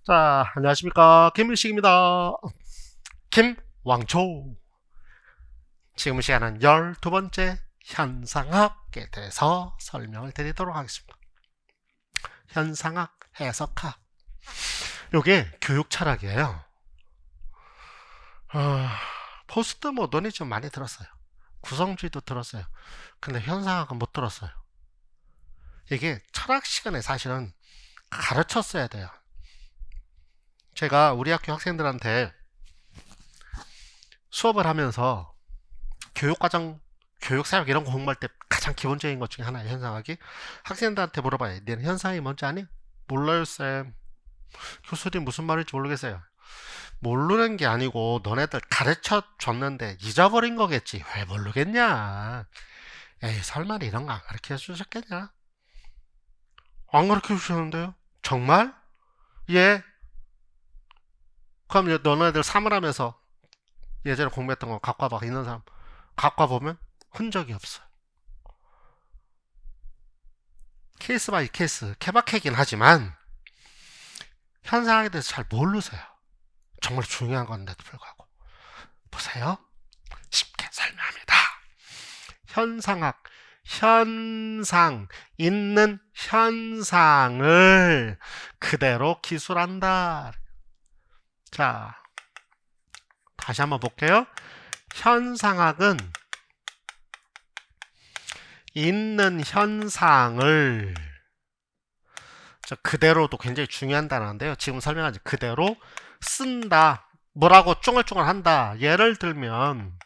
자, 안녕하십니까. 김일식입니다. 김왕초. 지금 시간은 12번째 현상학에 대해서 설명을 드리도록 하겠습니다. 현상학, 해석학. 요게 교육 철학이에요. 포스트 모더니즘 많이 들었어요. 구성주의도 들었어요. 근데 현상학은 못 들었어요. 이게 철학 시간에 사실은 가르쳤어야 돼요. 제가 우리 학교 학생들한테 수업을 하면서 교육과정, 교육사역 이런 거 공부할 때 가장 기본적인 것 중에 하나예요. 현상학이. 학생들한테 물어봐요. 너는 현상이 뭔지 아니? 몰라요, 쌤. 교수님 무슨 말인지 모르겠어요. 모르는 게 아니고 너네들 가르쳐 줬는데 잊어버린 거겠지. 왜 모르겠냐. 에이, 설마 이런 거 안 가르쳐 주셨겠냐? 안 가르쳐 주셨는데요? 정말? 예. 그럼 너네들 사물하면서 예전에 공부했던 거 갖고 와봐. 있는 사람 갖고 와보면 흔적이 없어요. 케이스 바이 케이스 케바케긴 하지만 현상에 대해서 잘 모르세요. 정말 중요한 건데도 불구하고. 보세요. 쉽게 설명합니다. 현상학, 현상, 있는 현상을 그대로 기술한다. 자, 다시 한번 볼게요. 현상학은 있는 현상을 그대로도 굉장히 중요한 단어인데요. 지금 설명하지 그대로 쓴다. 뭐라고 쫑알쫑알 한다. 예를 들면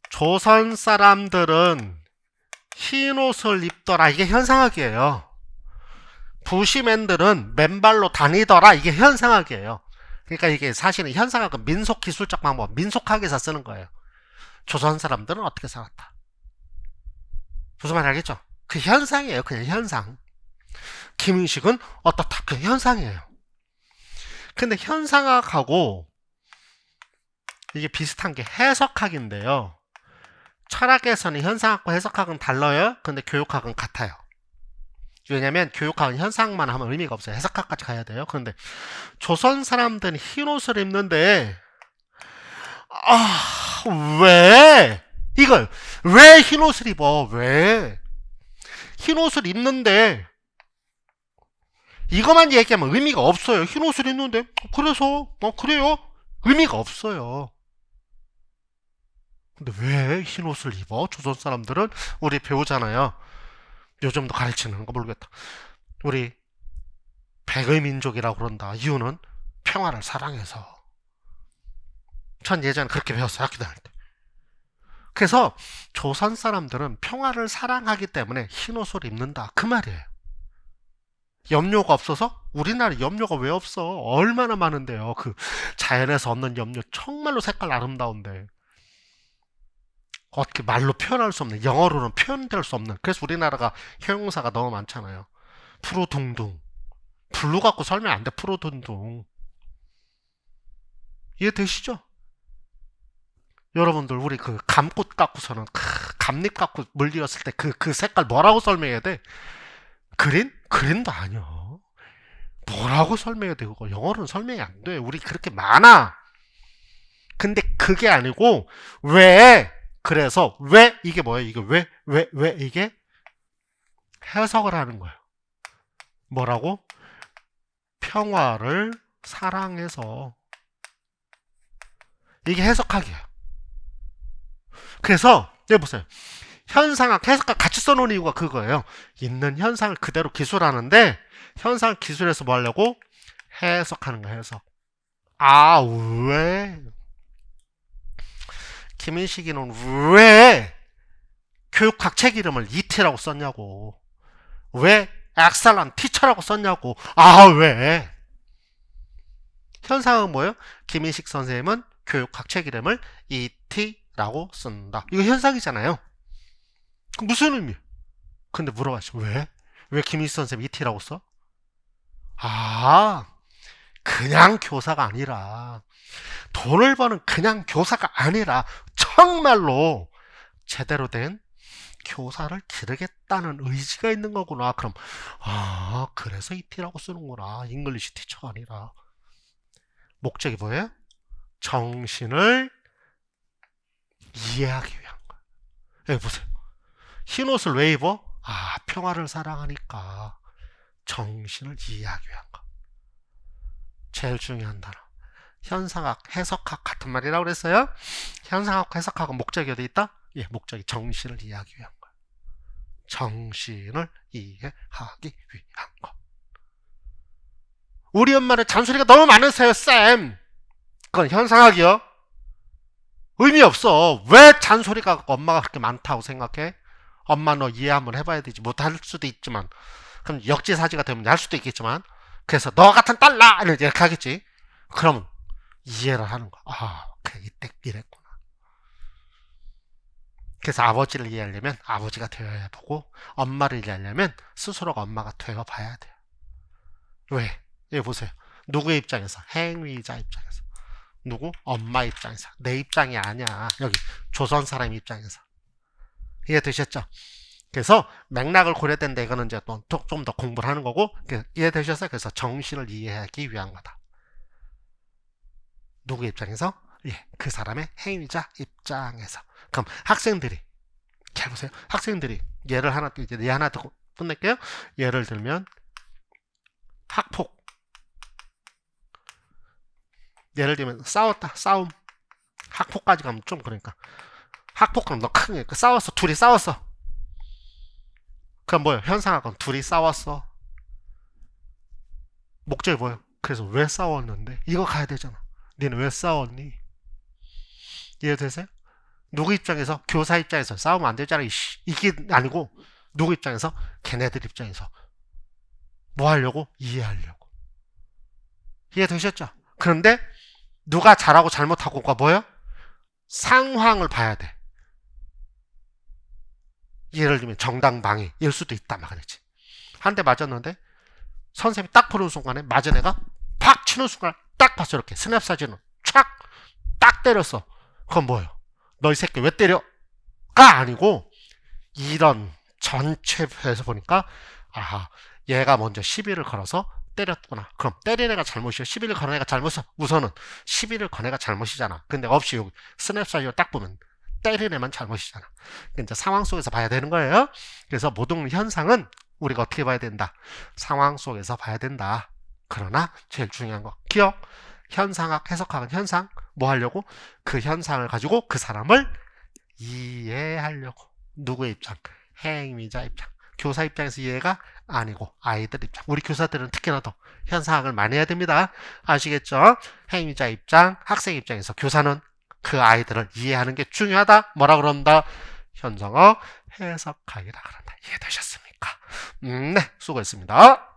조선 사람들은 흰 옷을 입더라. 이게 현상학이에요. 부시맨들은 맨발로 다니더라. 이게 현상학이에요. 그러니까 이게 사실은 현상학은 민속 기술적 방법, 민속학에서 쓰는 거예요. 조선 사람들은 어떻게 살았다. 무슨 말인지 알겠죠? 그 현상이에요. 그냥 현상. 김인식은 어떻다. 그 현상이에요. 근데 현상학하고 이게 비슷한 게 해석학인데요. 철학에서는 현상학과 해석학은 달라요. 근데 교육학은 같아요. 왜냐면 교육학은 현상만 하면 의미가 없어요. 해석학까지 가야 돼요. 그런데 조선 사람들은 흰 옷을 입는데 왜? 이걸 왜 흰 옷을 입어? 왜? 흰 옷을 입는데 이것만 얘기하면 의미가 없어요. 흰 옷을 입는데 그래서 그래요? 의미가 없어요. 근데 왜 흰 옷을 입어? 조선 사람들은 우리 배우잖아요. 요즘도 가르치는 거 모르겠다. 우리 백의 민족이라고 그런다. 이유는 평화를 사랑해서. 전 예전에 그렇게 배웠어요. 학교 다닐 때. 그래서 조선 사람들은 평화를 사랑하기 때문에 흰 옷을 입는다. 그 말이에요. 염료가 없어서? 우리나라 염료가 왜 없어? 얼마나 많은데요. 그 자연에서 얻는 염료 정말로 색깔 아름다운데 어떻게 말로 표현할 수 없는, 영어로는 표현될 수 없는. 그래서 우리나라가 형용사가 너무 많잖아요. 푸르둥둥. 블루 갖고 설명 안 돼. 푸르둥둥. 이해되시죠? 여러분들 우리 그 감꽃 갖고서는 감잎 갖고 물들였을 때 그 색깔 뭐라고 설명해야 돼? 그린? 그린도 아니야. 뭐라고 설명해야 돼? 그거 영어로는 설명이 안 돼. 우리 그렇게 많아. 근데 그게 아니고 왜? 그래서 왜 이게 뭐예요? 이게 왜 이게 해석을 하는 거예요. 뭐라고? 평화를 사랑해서. 이게 해석학이에요. 그래서 여기 보세요. 현상학, 해석학 같이 써놓은 이유가 그거예요. 있는 현상을 그대로 기술하는데 현상을 기술해서 뭐 하려고? 해석하는 거예요. 해석. 왜? 김인식이는 왜 교육학 책 이름을 ET라고 썼냐고. 왜 엑셀런 티처라고 썼냐고. 왜? 현상은 뭐예요? 김인식 선생님은 교육학 책 이름을 ET라고 쓴다. 이거 현상이잖아요. 무슨 의미? 근데 물어봤죠. 왜? 왜 김인식 선생님 ET라고 써? 그냥 교사가 아니라 돈을 버는 그냥 교사가 아니라 정말로 제대로 된 교사를 기르겠다는 의지가 있는 거구나. 그럼 그래서 ET라고 쓰는구나. 잉글리시 티처가 아니라. 목적이 뭐예요? 정신을 이해하기 위한 거예요. 여기 보세요. 흰 옷을 왜 입어? 평화를 사랑하니까. 정신을 이해하기 위한 거. 제일 중요한 단어. 현상학, 해석학 같은 말이라고 그랬어요. 현상학, 해석학은 목적이 어디 있다? 예, 목적이 정신을 이해하기 위한 거예요. 정신을 이해하기 위한 거. 우리 엄마는 잔소리가 너무 많으세요, 쌤. 그건 현상학이요. 의미 없어. 왜 잔소리가 엄마가 그렇게 많다고 생각해? 엄마 너 이해 한번 해봐야 되지. 못할 수도 있지만. 그럼 역지사지가 되면 할 수도 있겠지만. 그래서 너 같은 딸라! 이렇게 하겠지. 그러면 이해를 하는 거. 그래, 이때 이랬구나. 그래서 아버지를 이해하려면 아버지가 되어야 보고, 엄마를 이해하려면 스스로가 엄마가 되어봐야 돼요. 왜? 여기 보세요. 누구의 입장에서? 행위자 입장에서. 누구? 엄마 입장에서. 내 입장이 아니야. 여기 조선 사람 입장에서. 이해되셨죠? 그래서 맥락을 고려된다. 이거는 이제 또 좀 더 공부를 하는 거고, 이해되셨어요? 그래서 정신을 이해하기 위한 거다. 누구 입장에서? 예, 그 사람의 행위자 입장에서. 그럼 학생들이 잘 보세요. 학생들이 예를 하나 이제 예 하나 더 끝낼게요. 예를 들면 학폭. 예를 들면 싸웠다. 싸움. 학폭까지 가면 좀 그러니까. 학폭은 너 크게 싸웠어. 둘이 싸웠어. 그럼 뭐예요? 현상학은 둘이 싸웠어. 목적이 뭐예요? 그래서 왜 싸웠는데? 이거 가야 되잖아. 니는 왜 싸웠니? 이해되세요? 누구 입장에서? 교사 입장에서 싸우면 안 되잖아. 이게 아니고 누구 입장에서? 걔네들 입장에서 뭐 하려고? 이해하려고. 이해되셨죠? 그런데 누가 잘하고 잘못하고가 뭐예요? 상황을 봐야 돼. 예를 들면 정당방위일 수도 있단 말이지. 한 대 맞았는데 선생님이 딱 보는 순간에 맞은 애가 팍 치는 순간 딱 봤어. 이렇게 스냅 사진을 촥 딱 때렸어. 그건 뭐예요? 너 이 새끼 왜 때려? 가 아니고 이런 전체에서 보니까 얘가 먼저 시비를 걸어서 때렸구나. 그럼 때린 애가 잘못이야? 시비를 거는 애가 잘못이야? 우선은 시비를 건 애가 잘못이잖아. 근데 없이 여기 스냅 사진을 딱 보면 때린 애만 잘못이잖아. 이제 상황 속에서 봐야 되는 거예요. 그래서 모든 현상은 우리가 어떻게 봐야 된다? 상황 속에서 봐야 된다. 그러나 제일 중요한 거 기억. 현상학, 해석학은 현상 뭐 하려고? 그 현상을 가지고 그 사람을 이해하려고. 누구의 입장? 행위자 입장. 교사 입장에서 이해가 아니고 아이들 입장. 우리 교사들은 특히나 더 현상학을 많이 해야 됩니다. 아시겠죠? 행위자 입장, 학생 입장에서 교사는 그 아이들을 이해하는 게 중요하다. 뭐라 그런다? 현상학, 해석학이라 그런다. 이해되셨습니까? 네, 수고했습니다.